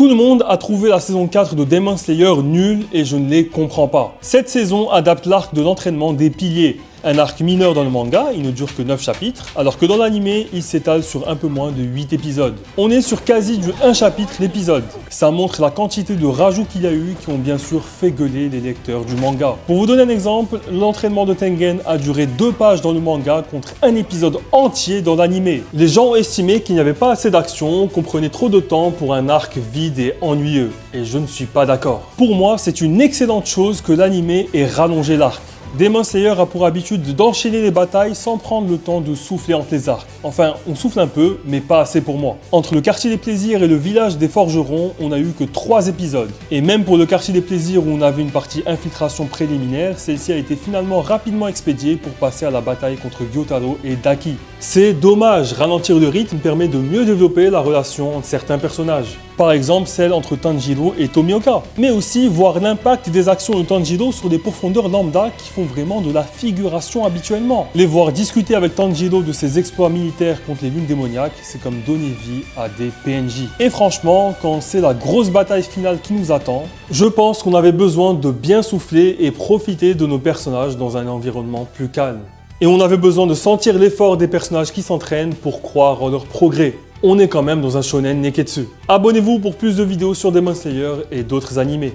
Tout le monde a trouvé la saison 4 de Demon Slayer nulle et je ne les comprends pas. Cette saison adapte l'arc de l'entraînement des piliers, un arc mineur dans le manga, il ne dure que 9 chapitres, alors que dans l'anime, il s'étale sur un peu moins de 8 épisodes. On est sur quasi du 1 chapitre l'épisode. Ça montre la quantité de rajouts qu'il y a eu qui ont bien sûr fait gueuler les lecteurs du manga. Pour vous donner un exemple, l'entraînement de Tengen a duré 2 pages dans le manga contre un épisode entier dans l'anime. Les gens ont estimé qu'il n'y avait pas assez d'action, qu'on prenait trop de temps pour un arc vide et ennuyeux. Et je ne suis pas d'accord. Pour moi, c'est une excellente chose que l'anime ait rallongé l'arc. Demon Slayer a pour habitude d'enchaîner les batailles sans prendre le temps de souffler entre les arcs. Enfin, on souffle un peu, mais pas assez pour moi. Entre le quartier des plaisirs et le village des forgerons, on a eu que 3 épisodes. Et même pour le quartier des plaisirs où on avait une partie infiltration préliminaire, celle-ci a été finalement rapidement expédiée pour passer à la bataille contre Gyotaro et Daki. C'est dommage, ralentir le rythme permet de mieux développer la relation entre certains personnages. Par exemple celle entre Tanjiro et Tomioka. Mais aussi voir l'impact des actions de Tanjiro sur des profondeurs lambda qui font vraiment de la figuration habituellement. Les voir discuter avec Tanjiro de ses exploits militaires contre les lunes démoniaques, c'est comme donner vie à des PNJ. Et franchement, quand c'est la grosse bataille finale qui nous attend, je pense qu'on avait besoin de bien souffler et profiter de nos personnages dans un environnement plus calme. Et on avait besoin de sentir l'effort des personnages qui s'entraînent pour croire en leur progrès. On est quand même dans un shonen neketsu. Abonnez-vous pour plus de vidéos sur Demon Slayer et d'autres animés.